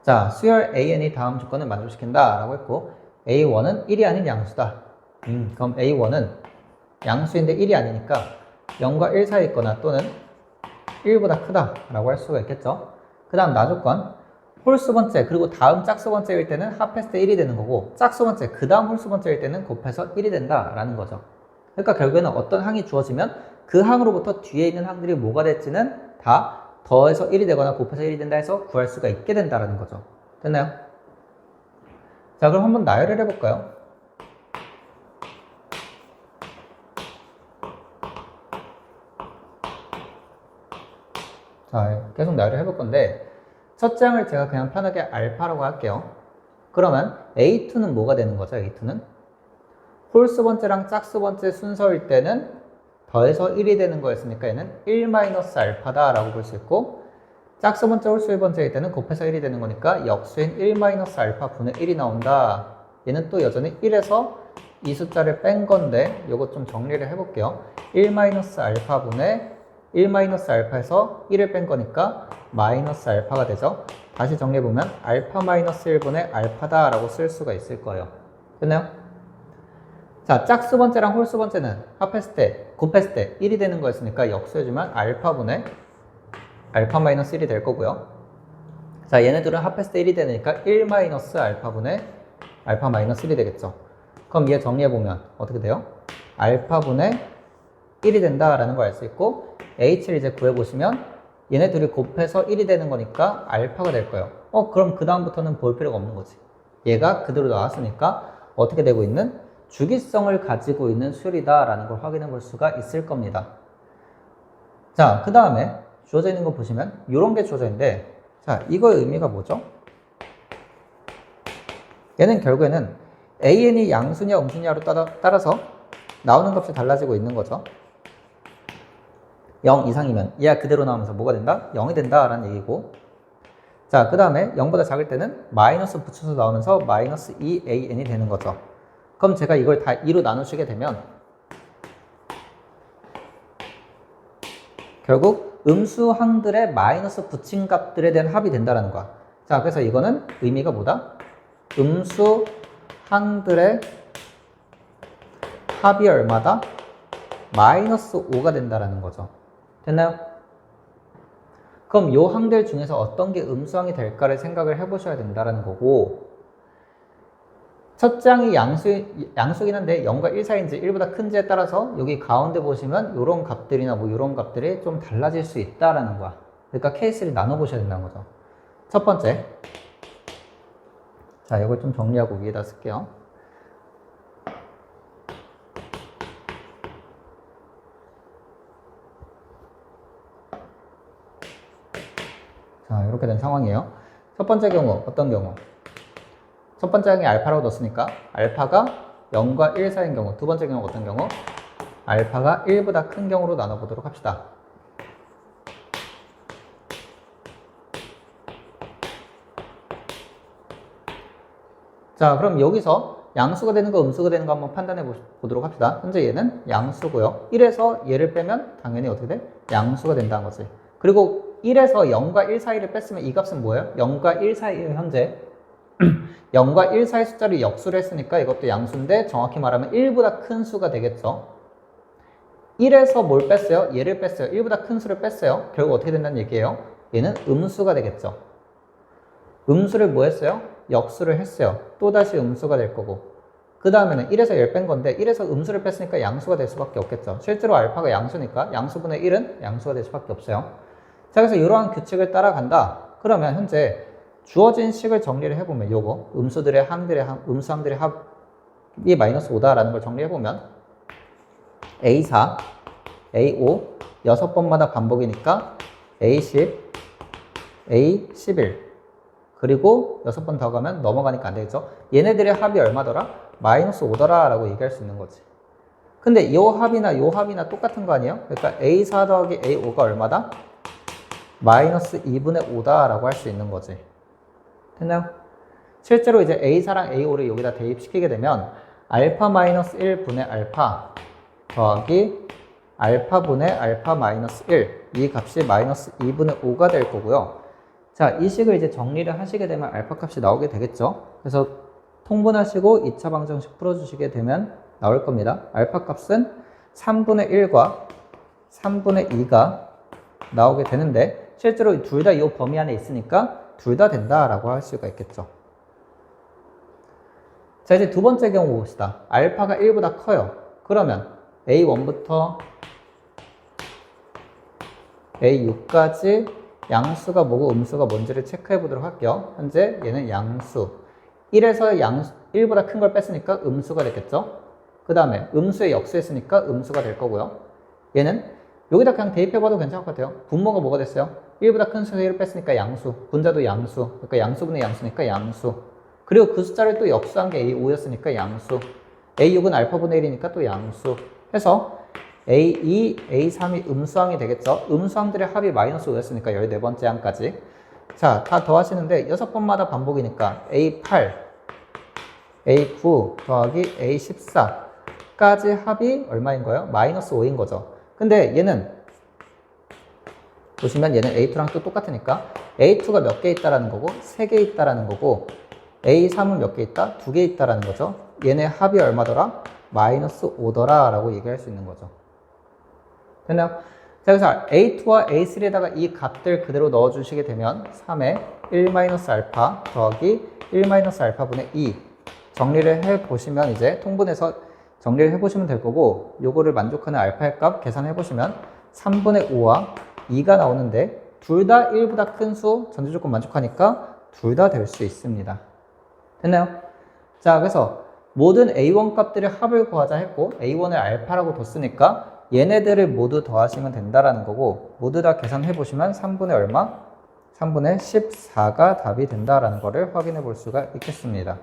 자, 수열 AN이 다음 조건을 만족시킨다 라고 했고 A1은 1이 아닌 양수다. 그럼 A1은 양수인데 1이 아니니까 0과 1 사이에 있거나 또는 1보다 크다 라고 할 수가 있겠죠. 그 다음 나조건 홀수 번째 그리고 다음 짝수 번째일 때는 합했을 때 1이 되는 거고 짝수 번째 그 다음 홀수 번째일 때는 곱해서 1이 된다 라는 거죠. 그러니까 결국에는 어떤 항이 주어지면 그 항으로부터 뒤에 있는 항들이 뭐가 될지는 다 더해서 1이 되거나 곱해서 1이 된다 해서 구할 수가 있게 된다는 거죠. 됐나요? 자, 그럼 한번 나열을 해볼까요? 자, 계속 나열을 해볼 건데 첫째 항을 제가 그냥 편하게 알파라고 할게요. 그러면 A2는 뭐가 되는 거죠? A2는 홀수 번째랑 짝수 번째 순서일 때는 더해서 1이 되는 거였으니까 얘는 1-알파다 라고 볼 수 있고 짝수 번째 홀수 1번째일 때는 곱해서 1이 되는 거니까 역수인 1-알파 분의 1이 나온다. 얘는 또 여전히 1에서 이 숫자를 뺀 건데 요거 좀 정리를 해볼게요. 1-알파 분의 1-알파에서 1을 뺀 거니까 마이너스 알파가 되죠. 다시 정리해보면 알파 마이너스 1분의 알파다 라고 쓸 수가 있을 거예요. 됐나요? 자, 짝수 번째랑 홀수 번째는 합했을 때, 곱했을 때 1이 되는 거였으니까 역수해주면 알파분의 알파 마이너스 1이 될 거고요. 자, 얘네들은 합했을 때 1이 되니까 1 마이너스 알파분의 알파 마이너스 1이 되겠죠. 그럼 얘 정리해보면 어떻게 돼요? 알파분의 1이 된다라는 걸 알 수 있고 h를 이제 구해보시면 얘네 둘이 곱해서 1이 되는 거니까 알파가 될 거예요. 그럼 그 다음부터는 볼 필요가 없는 거지. 얘가 그대로 나왔으니까 어떻게 되고 있는? 주기성을 가지고 있는 수열이다라는 걸 확인해 볼 수가 있을 겁니다. 자, 그 다음에 주어져 있는 거 보시면 이런 게 주어져 있는데 자, 이거의 의미가 뭐죠? 얘는 결국에는 AN이 양수냐 음수냐로 따라서 나오는 값이 달라지고 있는 거죠. 0 이상이면 얘가 그대로 나오면서 뭐가 된다? 0이 된다라는 얘기고 자, 그 다음에 0보다 작을 때는 마이너스 붙여서 나오면서 마이너스 2AN이 되는 거죠. 그럼 제가 이걸 다 2로 나누시게 되면 결국 음수항들의 마이너스 붙인 값들에 대한 합이 된다는 거야. 자, 그래서 이거는 의미가 뭐다? 음수항들의 합이 얼마다? 마이너스 5가 된다는 거죠. 됐나요? 그럼 이 항들 중에서 어떤 게 음수항이 될까를 생각을 해보셔야 된다는 거고 첫째 항이 양수긴 한데 0과 1 사이인지 1보다 큰지에 따라서 여기 가운데 보시면 이런 값들이나 뭐 이런 값들이 좀 달라질 수 있다라는 거야. 그러니까 케이스를 나눠보셔야 된다는 거죠. 첫 번째. 자, 이걸 좀 정리하고 위에다 쓸게요. 자, 이렇게 된 상황이에요. 첫 번째 경우, 어떤 경우? 첫 번째 항이 알파라고 넣었으니까 알파가 0과 1 사이인 경우, 두 번째 경우 어떤 경우? 알파가 1보다 큰 경우로 나눠보도록 합시다. 자, 그럼 여기서 양수가 되는 거, 음수가 되는 거 한번 판단해 보도록 합시다. 현재 얘는 양수고요. 1에서 얘를 빼면 당연히 어떻게 돼? 양수가 된다는 거지. 그리고 1에서 0과 1 사이를 뺐으면 이 값은 뭐예요? 0과 1 사이에 현재 0과 1 사이 숫자를 역수를 했으니까 이것도 양수인데 정확히 말하면 1보다 큰 수가 되겠죠. 1에서 뭘 뺐어요? 얘를 뺐어요. 1보다 큰 수를 뺐어요. 결국 어떻게 된다는 얘기예요? 얘는 음수가 되겠죠. 음수를 뭐 했어요? 역수를 했어요. 또다시 음수가 될 거고 그 다음에는 1에서 1 뺀 건데 1에서 음수를 뺐으니까 양수가 될 수밖에 없겠죠. 실제로 알파가 양수니까 양수분의 1은 양수가 될 수밖에 없어요. 자, 그래서 이러한 규칙을 따라간다. 그러면 현재 주어진 식을 정리를 해보면 요거 음수들의 항들의 음수항들의 합이 마이너스 5다라는 걸 정리해보면 A4, A5 6번마다 반복이니까 A10, A11 그리고 6번 더 가면 넘어가니까 안 되겠죠. 얘네들의 합이 얼마더라? 마이너스 5더라 라고 얘기할 수 있는 거지. 근데 요 합이나 똑같은 거 아니에요? 그러니까 A4 더하기 A5가 얼마다? 마이너스 2분의 5다 라고 할 수 있는 거지. 됐나요? 실제로 이제 A4랑 A5를 여기다 대입시키게 되면 알파 마이너스 1분의 알파 더하기 알파분의 알파 마이너스 1 이 값이 마이너스 2분의 5가 될 거고요. 자, 이 식을 이제 정리를 하시게 되면 알파 값이 나오게 되겠죠. 그래서 통분하시고 2차 방정식 풀어주시게 되면 나올 겁니다. 알파 값은 3분의 1과 3분의 2가 나오게 되는데 실제로 둘 다 이 범위 안에 있으니까 둘 다 된다라고 할 수가 있겠죠. 자, 이제 두 번째 경우 봅시다. 알파가 1보다 커요. 그러면 A1부터 A6까지 양수가 뭐고 음수가 뭔지를 체크해 보도록 할게요. 현재 얘는 양수. 1에서 1보다 큰 걸 뺐으니까 음수가 됐겠죠. 그 다음에 음수에 역수했으니까 음수가 될 거고요. 얘는 여기다 그냥 대입해봐도 괜찮을 것 같아요. 분모가 뭐가 됐어요? 1보다 큰 수에서 1을 뺐으니까 양수. 분자도 양수. 그러니까 양수분의 양수니까 양수. 그리고 그 숫자를 또 역수한 게 A5였으니까 양수. A6은 알파분의 1이니까 또 양수. 해서 A2, A3이 음수항이 되겠죠. 음수항들의 합이 마이너스 5였으니까 14번째 항까지. 자, 다 더하시는데 6번마다 반복이니까 A8, A9 더하기 A14까지 합이 얼마인 거예요? 마이너스 5인 거죠. 근데 얘는 보시면 얘는 A2랑 또 똑같으니까 A2가 몇 개 있다라는 거고 3개 있다라는 거고 A3은 몇 개 있다? 2개 있다라는 거죠. 얘네 합이 얼마더라? 마이너스 5더라 라고 얘기할 수 있는 거죠. 됐나요? 자, 그래서 A2와 A3에다가 이 값들 그대로 넣어주시게 되면 3에 1-알파 더하기 1-알파분의 2 정리를 해보시면 이제 통분해서 정리를 해보시면 될 거고 요거를 만족하는 알파의 값 계산해보시면 3분의 5와 2가 나오는데 둘 다 1보다 큰 수 전제조건 만족하니까 둘 다 될 수 있습니다. 됐나요? 자, 그래서 모든 A1 값들의 합을 구하자 했고 A1을 알파라고 뒀으니까 얘네들을 모두 더하시면 된다라는 거고 모두 다 계산해 보시면 3분의 얼마? 3분의 14가 답이 된다라는 거를 확인해 볼 수가 있겠습니다.